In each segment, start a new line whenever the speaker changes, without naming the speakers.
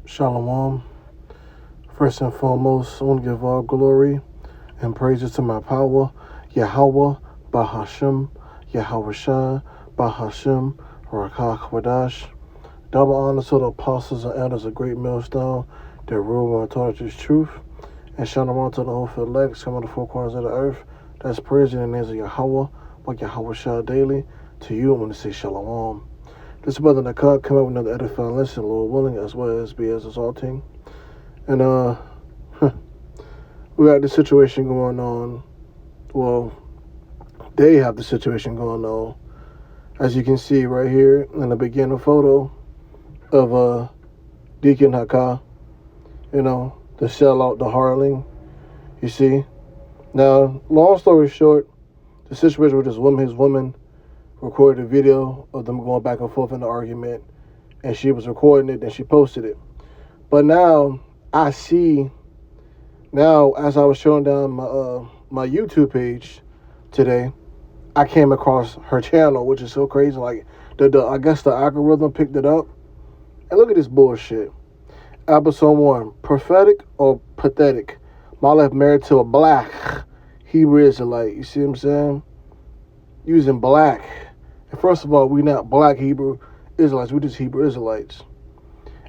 Shalom. First and foremost, I want to give all glory and praises to my power, Yahweh, Bahashem, Yahweh Shah, Bahashem, Rakah Kwadash. Double honor to the apostles and elders of Great Millstone that rule and taught this truth. And shalom to the whole elects coming to the four corners of the earth. That's praise in the names of Yahweh, by Yahweh Shah daily. To you, I want to say shalom. This brother Nakad come up with another edifying lesson, Lord willing, as well as be as exalting. And we got this situation going on. Well, they have the situation going on. As you can see right here in the beginning photo of Deacon Hakah, the sellout, the hireling. You see? Now, long story short, the situation with his woman recorded a video of them going back and forth in the argument, and she was recording it and she posted it. But now I see, as I was showing down my YouTube page today, I came across her channel, which is so crazy. Like I guess the algorithm picked it up. And look at this bullshit. Episode 1, prophetic or pathetic? My life married to a black Hebrew Israelite. You see what I'm saying? Using black. And first of all, we not black Hebrew Israelites. We just Hebrew Israelites.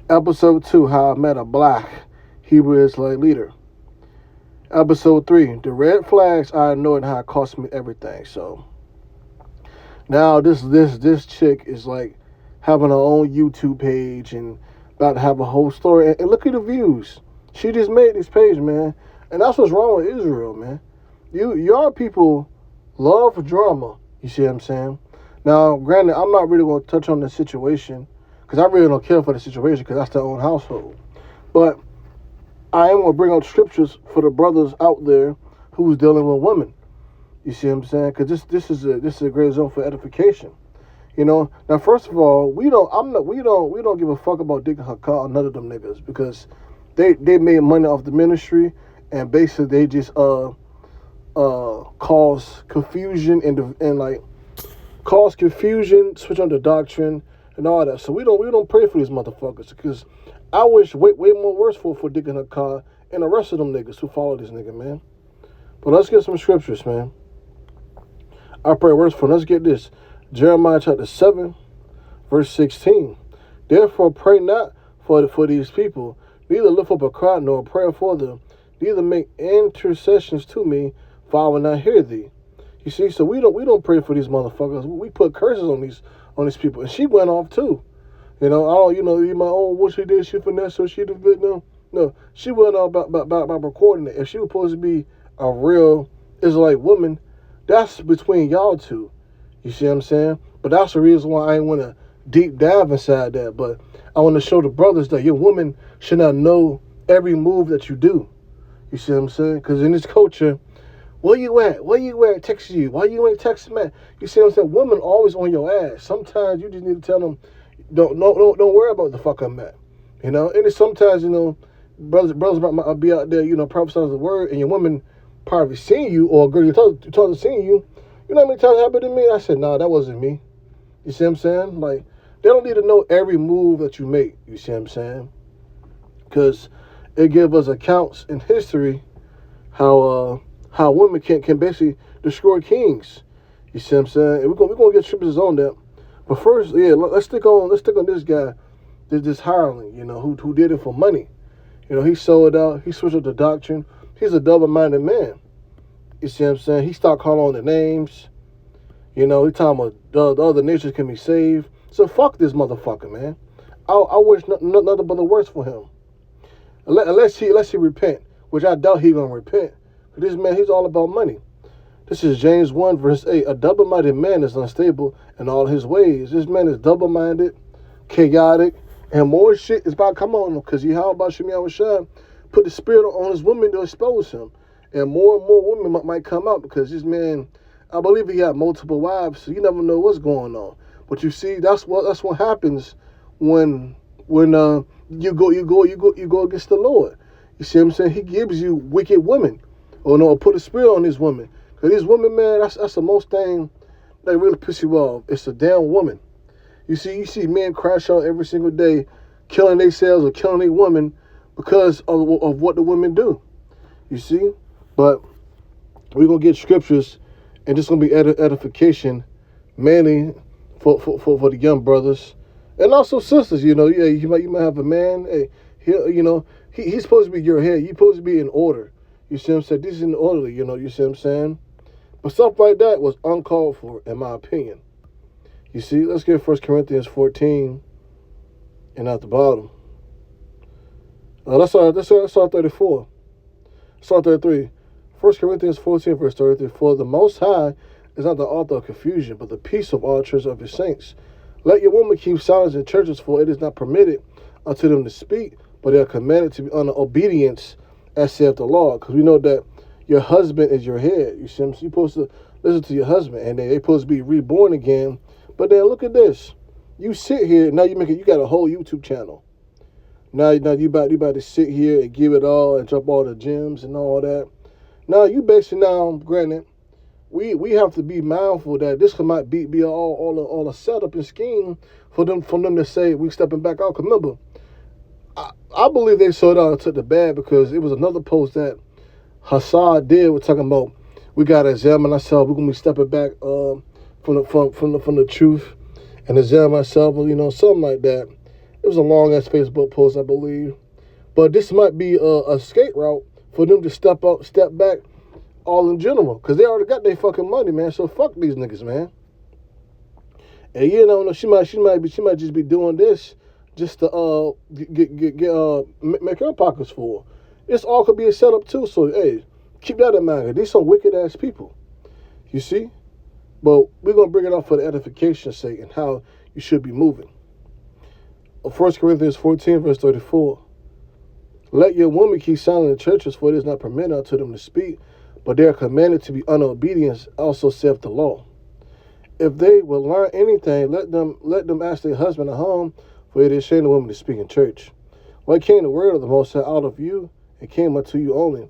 Episode 2, how I met a black Hebrew Israelite leader. Episode 3, the red flags I know and how it cost me everything. So now this chick is like having her own YouTube page and about to have a whole story. And look at the views. She just made this page, man. And that's what's wrong with Israel, man. Y'all people love drama. You see what I'm saying? Now, granted, I'm not really going to touch on the situation because I really don't care for the situation because that's their own household. But I am going to bring out scriptures for the brothers out there who's dealing with women. You see what I'm saying? Because this is a great zone for edification. Now first of all, we don't give a fuck about Deacon Hakah or none of them niggas because they made money off the ministry and basically they just cause confusion switch on the doctrine and all that. So we don't pray for these motherfuckers because I wish way more worse for Deacon Hakah and the rest of them niggas who follow this nigga, man. But let's get some scriptures, man. I pray worse for them. Let's get this. Jeremiah chapter 7, verse 16. Therefore pray not for these people, neither lift up a cry nor a prayer for them, neither make intercessions to me, for I will not hear thee. You see, so we don't pray for these motherfuckers. We put curses on these people. And she went off too. My own what she did, she finessed her, she did no. She went off about recording it. If she was supposed to be a real Israelite woman, that's between y'all two. You see what I'm saying? But that's the reason why I ain't want to deep dive inside that. But I want to show the brothers that your woman should not know every move that you do. You see what I'm saying? Because in this culture, where you at? Where you at? Text you. Why you ain't texting man? You see what I'm saying? Women always on your ass. Sometimes you just need to tell them, don't worry about the fuck I'm at. And it's sometimes, brothers might be out there, prophesying the word, and your woman probably seeing you, or a girl you told to seeing you. You know how many times it happened to me? I said, nah, that wasn't me. You see what I'm saying? Like, they don't need to know every move that you make. You see what I'm saying? Because it gives us accounts in history how women can basically destroy kings. You see what I'm saying? And we're gonna get scriptures on that. But first, let's stick on this guy, this hireling, who did it for money. He sold out, he switched up the doctrine. He's a double-minded man. You see what I'm saying? He started calling on the names. He talking about the other nations can be saved. So fuck this motherfucker, man. I wish nothing but the worst for him. Unless he repent, which I doubt he gonna repent. But this man, he's all about money. This is James 1 verse 8. A double-minded man is unstable in all his ways. This man is double-minded, chaotic, and more shit is about to come on him because how about Shemiah Rashad put the spirit on his woman to expose him. And more women might come out because this man, I believe he had multiple wives, so you never know what's going on. But you see, that's what happens when you go against the Lord. You see what I'm saying? He gives you wicked women, or put a spirit on these women. Because these women, man, that's the most thing that really piss you off. It's a damn woman. You see men crash out every single day, killing themselves or killing a woman because of what the women do. You see? But we're going to get scriptures, and this going to be edification, mainly for the young brothers. And also sisters, you might have a man, hey, he's supposed to be your head. You're supposed to be in order. You see what I'm saying? This is in order, you see what I'm saying? But stuff like that was uncalled for, in my opinion. You see, let's get 1 Corinthians 14 and at the bottom. Let's start 34. Start 33. 1 Corinthians 14, verse 33. For the Most High is not the author of confusion, but the peace of all churches of his saints. Let your women keep silence in churches, for it is not permitted unto them to speak, but they are commanded to be under obedience, as saith the Lord. Because we know that your husband is your head. You see, you're supposed to listen to your husband, and they're supposed to be reborn again. But then look at this. You sit here, now you got a whole YouTube channel. Now you about to sit here and give it all and drop all the gems and all that. Now you basically granted, we have to be mindful that this might be all a setup and scheme for them to say we stepping back out. Cause remember, I believe they sold out and took the bad because it was another post that Hassad did. We're talking about we gotta examine ourselves. We're gonna be stepping back from the truth and examine ourselves. Something like that. It was a long ass Facebook post, I believe. But this might be a escape route for them to step back, all in general, because they already got their fucking money, man. So fuck these niggas, man. And she might just be doing this just to make her pockets full. This all could be a setup too. So hey, keep that in mind. These some wicked ass people, you see. But we're gonna bring it up for the edification's sake and how you should be moving. 1 Corinthians 14, verse 34. Let your women keep silent in churches, for it is not permitted unto them to speak, but they are commanded to be under obedience, also saith the law. If they will learn anything, let them ask their husband at home, for it is shame the women to speak in church. What came the word of the Most High out of you, it came unto you only.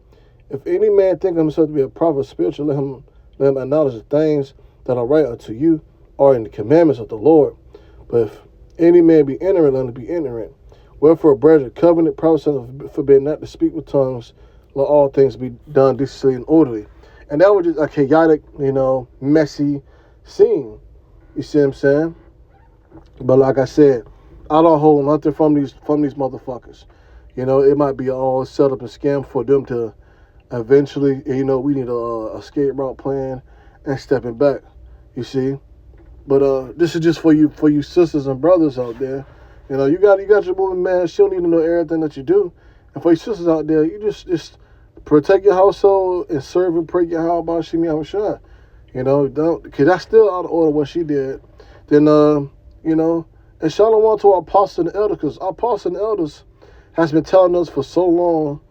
If any man think of himself to be a prophet spiritual, let him acknowledge the things that are right unto you, are in the commandments of the Lord. But if any man be ignorant, let him be ignorant. Wherefore, brethren, covenant prophets forbid not to speak with tongues, let all things be done decently and orderly. And that was just a chaotic, messy scene. You see what I'm saying? But like I said, I don't hold nothing from these motherfuckers. It might be all set up and scam for them to eventually, we need a escape route plan and stepping back. You see? But this is just for you sisters and brothers out there. You got your woman, man. She don't need to know everything that you do. And for you sisters out there, you just protect your household and serve and pray your how about Shemi Hamashah. Don't, because that's still out of order what she did. Then and shalom to our apostles and elders, because our apostles and elders has been telling us for so long,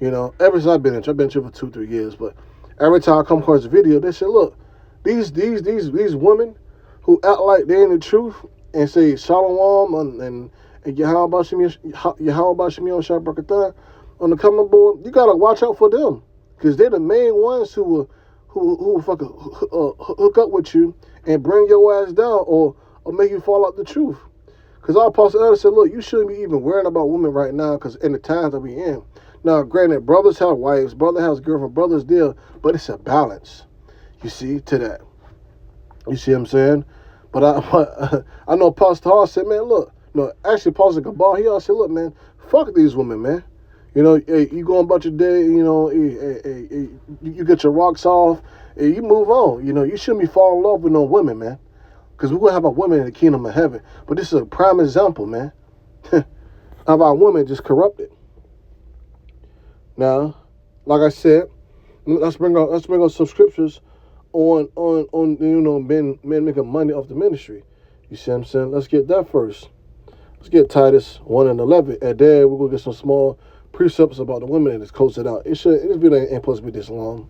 ever since I've been in church for 2-3 years, but every time I come across a video, they say, look, these women who act like they're in the truth and say shalom and Yahweh Shemi Shabrakatah on the coming board, you gotta watch out for them, because they're the main ones who fucking hook up with you and bring your ass down or make you fall out the truth. Because our apostle elder said, look, you shouldn't be even worrying about women right now, because in the times that we in. Now, granted, brothers have wives, brother has girlfriend, brothers deal, but it's a balance, you see, to that. You see what I'm saying? But I know Pastor Hall said, man, look, actually Pastor Gabal, he also said, look, man, fuck these women, man. Hey, you go about your day, you get your rocks off, and you move on. You shouldn't be falling in love with no women, man. Because we're going to have our women in the kingdom of heaven. But this is a prime example, man, of our women just corrupted. Now, like I said, let's bring out some scriptures on men making money off the ministry. You see what I'm saying? Let's get that first. Let's get Titus 1:11. And there we're going to get some small precepts about the women and just close it out. This video ain't supposed to be this long.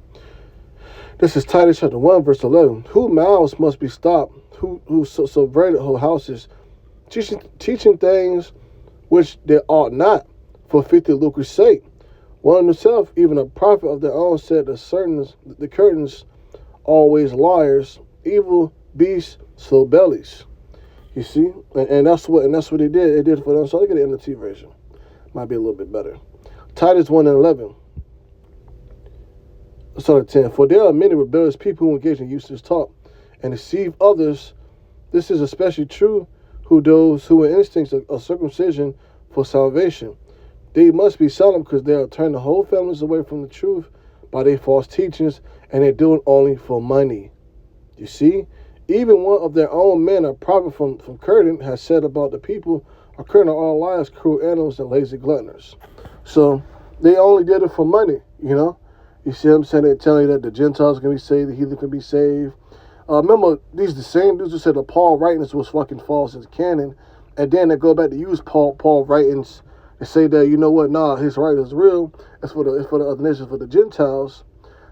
This is Titus chapter 1, verse 11. Whose mouths must be stopped, who subverted whole houses, teaching things which they ought not, for filthy lucre's sake. One himself, even a prophet of their own, said the curtains always liars, evil beasts, slow bellies. You see? And that's what they did. It did for them. So look at the NLT version. Might be a little bit better. Titus 1 and 11. Let's start at 10. For there are many rebellious people who engage in useless talk and deceive others. This is especially true who those who are instincts of circumcision for salvation. They must be silent because they are turning the whole families away from the truth by their false teachings, and they do it only for money. You see? Even one of their own men, a prophet from Curtin, has said about the people are current all liars, cruel animals, and lazy gluttoners. So they only did it for money, you know? You see what I'm saying? They're telling you that the Gentiles can be saved, the heathen can be saved. Remember, these the same dudes who said that Paul writings was fucking false as canon, and then they go back to use Paul writings and say that, you know what, nah, his writing is real. It's for the other nations, for the Gentiles.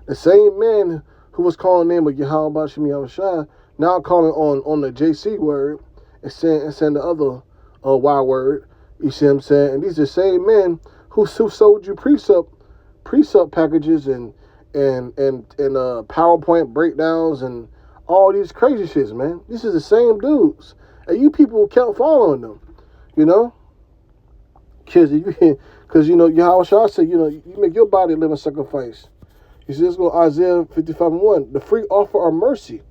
The same man who was calling the name of Yahweh Bashim Yahushua now calling on the JC word and saying the other Y word. You see what I'm saying? And these are the same men who sold you precept packages and PowerPoint breakdowns and all these crazy shits, man. This is the same dudes, and you people kept following them, you know. Because you know Yahweh said, you know, you make your body a living sacrifice. He says, let's go Isaiah 55 and 1. The free offer of mercy.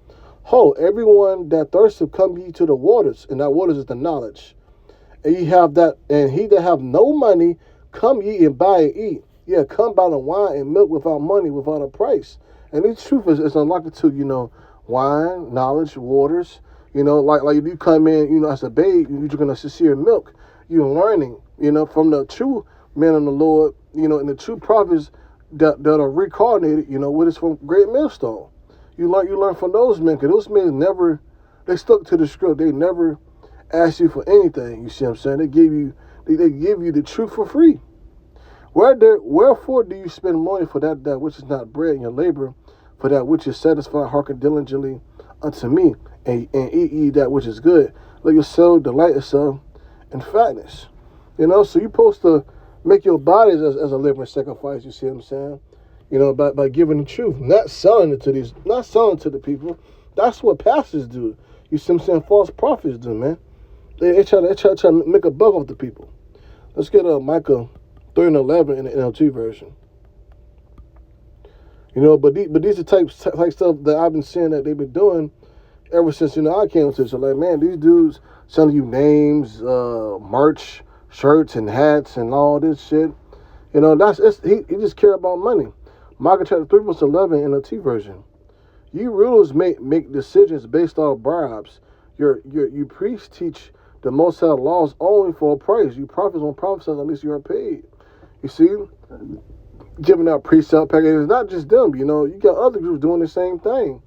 Ho, everyone that thirsteth, come ye to the waters, and that waters is the knowledge. And ye have that, and he that have no money, come ye and buy and eat. Yeah, come buy the wine and milk without money, without a price. And the truth is unlocked to, you know, wine, knowledge, waters. You know, like if you come in, you know, as a babe, you're drinking a sincere milk. You're learning, you know, from the true men of the Lord, you know, and the true prophets that are reincarnated, you know, what is from Great Millstone. You learn from those men, because those men they stuck to the script. They never asked you for anything. You see what I'm saying? They give you the truth for free. Wherefore do you spend money for that which is not bread, in your labor for that which is satisfied? Hearken diligently unto me, and eat ye that which is good. Let your soul delight itself in fatness. You know, so you're supposed to make your bodies as a living sacrifice. You see what I'm saying? You know, by giving the truth, not selling it to the people. That's what pastors do. You see what I'm saying? False prophets do, man. They try to make a buck off the people. Let's get Micah 3 and 11 in the NLT version. You know, but these are type stuff that I've been seeing that they've been doing ever since, you know, I came to it. So like, man, these dudes selling you names, merch, shirts and hats and all this shit. You know, he just care about money. Micah chapter 3 verse 11 in the T version. You rulers make decisions based on bribes. You priests teach the Most High laws only for a price. You prophets won't prophesy unless you are paid. You see, giving out precept packages. Not just them. You know, you got other groups doing the same thing.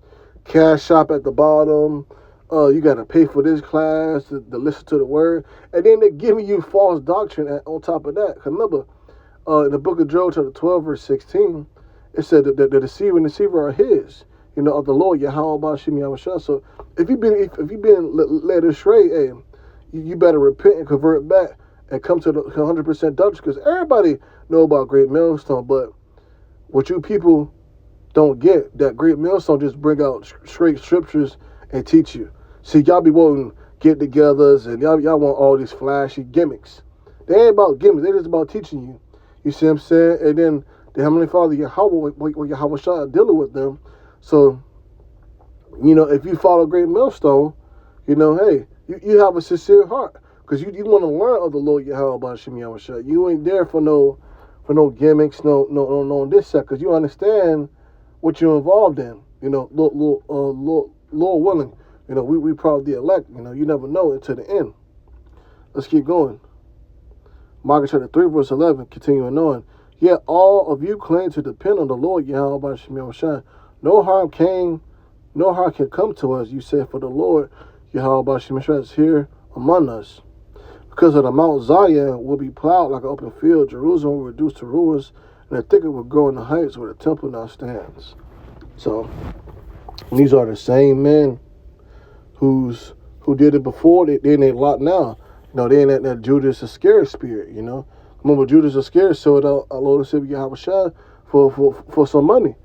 Cash shop at the bottom. You got to pay for this class to listen to the word, and then they're giving you false doctrine on top of that. Remember, in the book of Job, chapter 12, verse 16. It said that the deceiver and deceiver are his, you know, of the Lord, Yahweh Bashim Yahushua. So if you've been led astray, hey, you better repent and convert back and come to the 100% doctrine, because everybody know about Great Millstone, but what you people don't get, that Great Millstone just bring out straight scriptures and teach you. See, y'all be wanting get-togethers and y'all want all these flashy gimmicks. They ain't about gimmicks. They just about teaching you. You see what I'm saying? And then the Heavenly Father, Yahweh Shah, dealing with them. So, you know, if you follow Great Millstone, you know, hey, you have a sincere heart, because you want to learn of the Lord Yahweh Bashim Yahushua. You ain't there for no gimmicks, no this set, because you understand what you're involved in. You know, Lord willing, you know, we probably the elect. You know, you never know until the end. Let's keep going. Micah chapter 3 verse 11, continuing on. Yet all of you claim to depend on the Lord Yahweh Bashim Yahushua. No harm can come to us, you said, for the Lord Yahweh Bashim Yahushua is here among us. Because of the Mount Zion will be plowed like an open field, Jerusalem will reduce to ruins, and the thicket will grow in the heights where the temple now stands. So these are the same men who did it before. They in a lot now. You know, they in that Judas Iscariot spirit. You know, remember Judas Iscariot sold out our Lord and Savior Yahweh Shah for some money.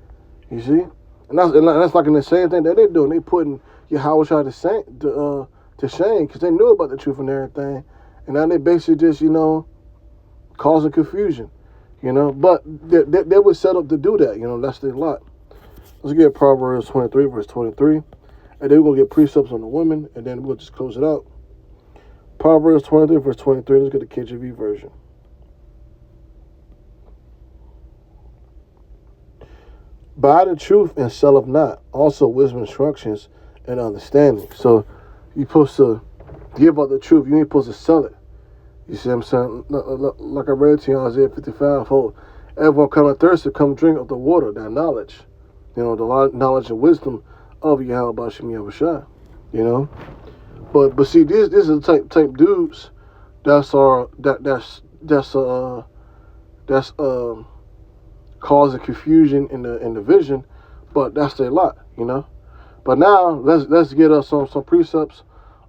You see, and that's like in the same thing that they're doing. They putting Yahweh Shah to shame because they knew about the truth and everything. And now they basically just, causing confusion, But they were set up to do that, That's their lot. Let's get Proverbs 23, verse 23. And then we're going to get precepts on the women, and then we'll just close it out. Proverbs 23, verse 23. Let's get the KJV version. Buy the truth and sell it not. Also wisdom, instructions, and understanding. So you're supposed to give out the truth. You ain't supposed to sell it. You see what I'm saying? Like I read to you in Isaiah 55, everyone coming thirsty, come drink of the water, that knowledge. The knowledge and wisdom of Yahweh Bashim Yahushua. But see, this is the type dudes that's causing confusion in the vision, but that's their lot, But now let's get us some precepts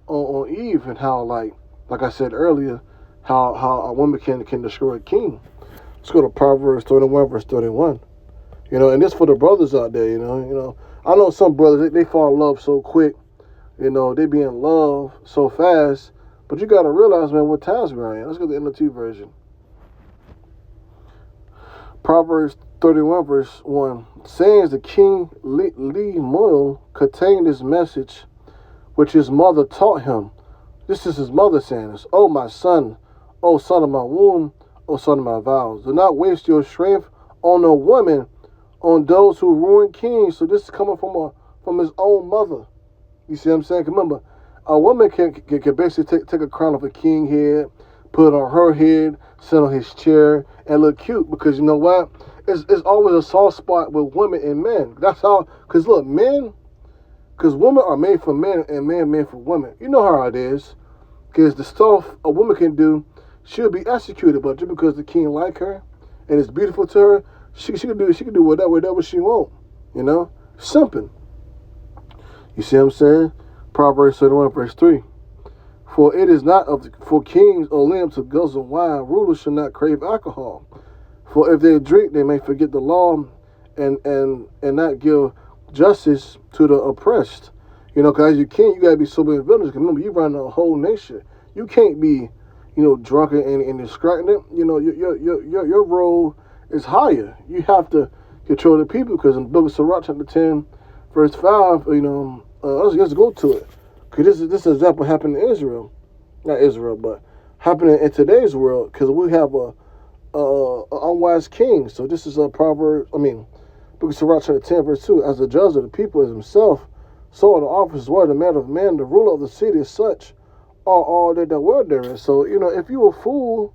on Eve and how like I said earlier, how a woman can destroy a king. Let's go to Proverbs 31, verse 31. And this for the brothers out there, I know some brothers they fall in love so quick, they be in love so fast, but you gotta realize, man, what times we're in. Let's go to the NLT version. Proverbs 31, verse 1. Sayings the king Lemuel contained this message which his mother taught him. This is his mother saying this. Oh, my son, oh, son of my womb, oh, son of my vows. Do not waste your strength on a woman, on those who ruin kings. So this is coming from his own mother. You see what I'm saying? Remember, a woman can basically take a crown of a king head, put it on her head, sit on his chair, and look cute. Because you know what? It's always a soft spot with women and men. That's how, because look, because women are made for men and men made for women. You know how it is. Because the stuff a woman can do, she'll be executed. But just because the king like her and it's beautiful to her, she can do whatever she want. Simping. You see what I'm saying? Proverbs 31, verse 3. For it is not for kings or limbs to guzzle wine. Rulers should not crave alcohol. For if they drink, they may forget the law and not give justice to the oppressed. Because as you king, you got to be sober and vigilant. Remember, you run a whole nation. You can't be, drunken and distracting it. Your role is higher. You have to control the people. Because in the book of Sirach, chapter 10, verse 5, let's go to it. Because this example happened in Israel. Not Israel, but happening in today's world. Because we have a unwise king. So this is a proverb, book of Sirach, chapter 10, verse 2. As the judge of the people is himself, so are the officers were the man of man, the ruler of the city is such, are all that were therein. So, if you a fool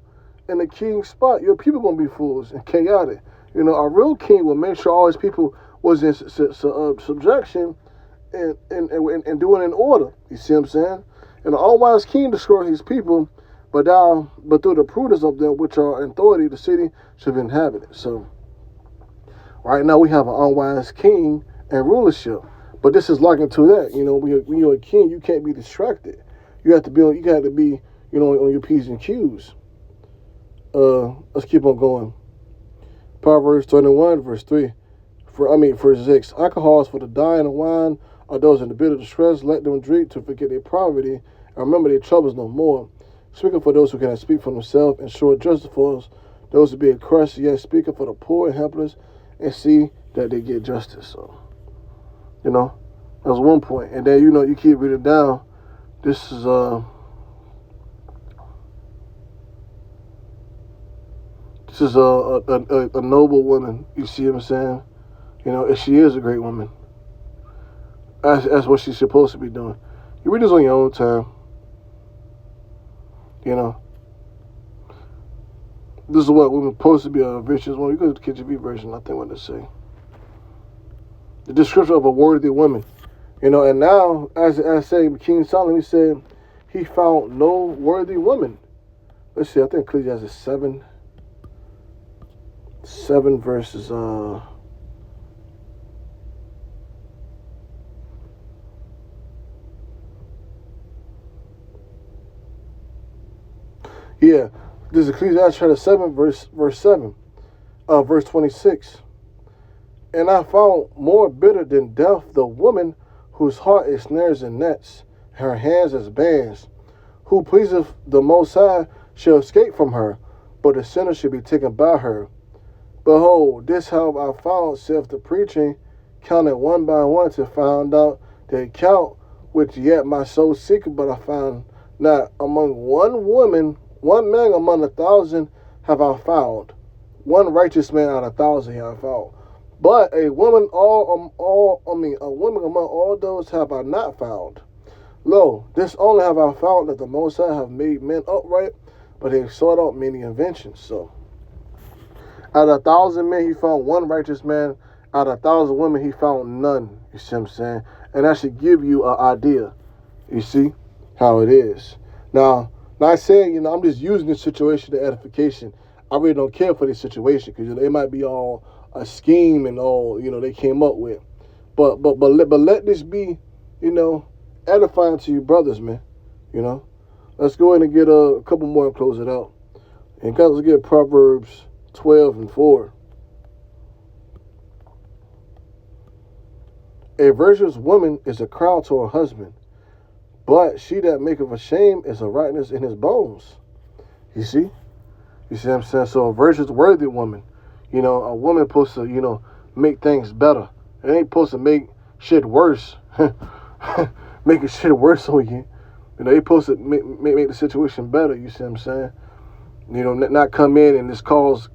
in the king's spot, your people going to be fools and chaotic. A real king will make sure all his people was in subjection and doing in order. You see what I'm saying? And the unwise king destroyed his people, but through the prudence of them which are in authority, the city should be inhabited. So, right now we have an unwise king and rulership. But this is likened to that. When you're a king, you can't be distracted. You have to be on your P's and Q's. Let's keep on going. Proverbs 31, verse 3. Verse 6. Alcohol is for the dying, and wine are those in the bitter distress. Let them drink to forget their poverty, and remember their troubles no more. Speaking for those who cannot speak for themselves, and short justice for those who be crushed, yet speaking for the poor and helpless, and see that they get justice. So, that's one point. And then, you keep reading down. This is a noble woman. You see what I'm saying? And she is a great woman. That's what she's supposed to be doing. You read this on your own time. This is what we're supposed to be a virtuous woman. You go to the KJV version, I think what they say. The description of a worthy woman. And now, as say King Solomon, he said he found no worthy woman. Let's see, I think Ecclesiastes 7 verses, yeah, this is Ecclesiastes chapter 7, verse 7, verse 26. And I found more bitter than death the woman whose heart is snares and nets, her hands as bands. Who pleaseth the Most High shall escape from her, but the sinner shall be taken by her. Behold, this have I found, saith the preaching, counted one by one to find out the account which yet my soul seeketh, but I found not. Among one woman, one man among 1,000 have I found. One righteous man out of 1,000 have I found. But a woman a woman among all those have I not found. Lo, this only have I found, that the Most High have made men upright, but he have sought out many inventions. So, out of 1,000 men, he found one righteous man. Out of 1,000 women, he found none. You see what I'm saying? And that should give you an idea. You see how it is. Now, not saying, I'm just using this situation to edification. I really don't care for this situation because it might be all a scheme and all, they came up with. But let this be, edifying to you brothers, man. Let's go ahead and get a couple more and close it out. And guys, let's get Proverbs 12:4. A virtuous woman is a crown to her husband, but she that maketh ashamed is a rottenness in his bones. You see what I'm saying? So a virtuous, worthy woman, a woman supposed to, make things better. It ain't supposed to make shit worse. Making shit worse on you. They supposed to make the situation better. You see what I'm saying? Not come in and just cause,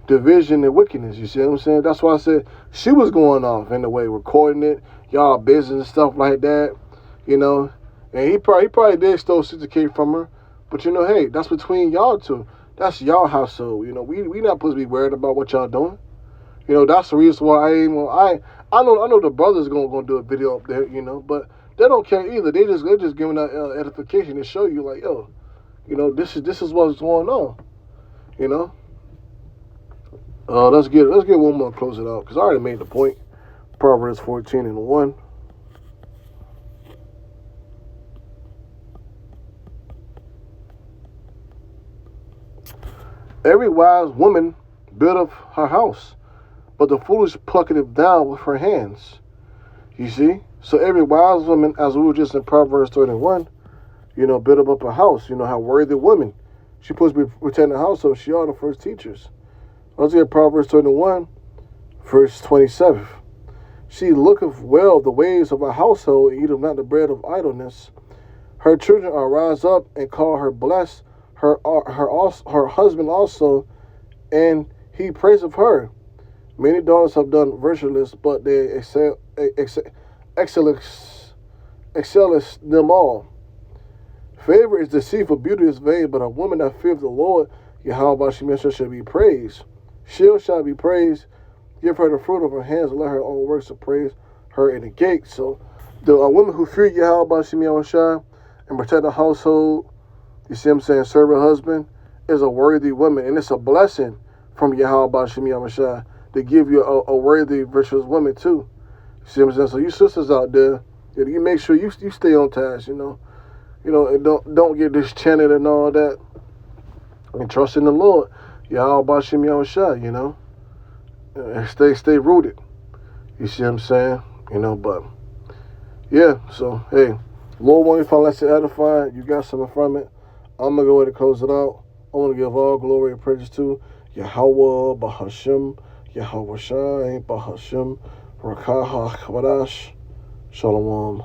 division and wickedness. You see what I'm saying? That's why I said she was going off in the way, recording it, y'all business and stuff like that. And he probably did steal $60K from her. But hey, that's between y'all two. That's y'all household. We not supposed to be worried about what y'all doing. That's the reason why I know the brothers gonna do a video up there. But they don't care either. They're just giving that edification to show you, like, yo, this is what's going on. Let's get one more and close it out, because I already made the point. Proverbs 14:1. Every wise woman buildeth her house, but the foolish plucketh it down with her hands. You see? So every wise woman, as we were just in Proverbs 31, build up a house. How worthy woman. She's supposed to be protecting the house, so she are the first teachers. Let's get Proverbs 31, verse 27. She looketh well the ways of her household, and eateth not the bread of idleness. Her children arise up and call her blessed, her husband also, and he praiseth her. Many daughters have done virtueless, but they excelleth them all. Favor is deceitful, beauty is vain, but a woman that feareth the Lord, Yahweh shall be praised. She shall be praised. Give her the fruit of her hands, and let her own works to praise her in the gate. So, a woman who fear Yahweh and protect the household, you see what I'm saying, serve her husband, is a worthy woman. And it's a blessing from Yahweh to give you a worthy, virtuous woman too. You see what I'm saying? So you sisters out there, you make sure you stay on task, and don't get disenchanted and all that. And trust in the Lord. Yahweh and stay rooted. You see what I'm saying? But yeah, so hey, Lord willing, if I let you edify, you got something from it. I'm gonna go ahead and close it out. I want to give all glory and praise to Yahweh Bahashim, Yahweh Shai Bahashim, Rakaha Kwadash, Shalom.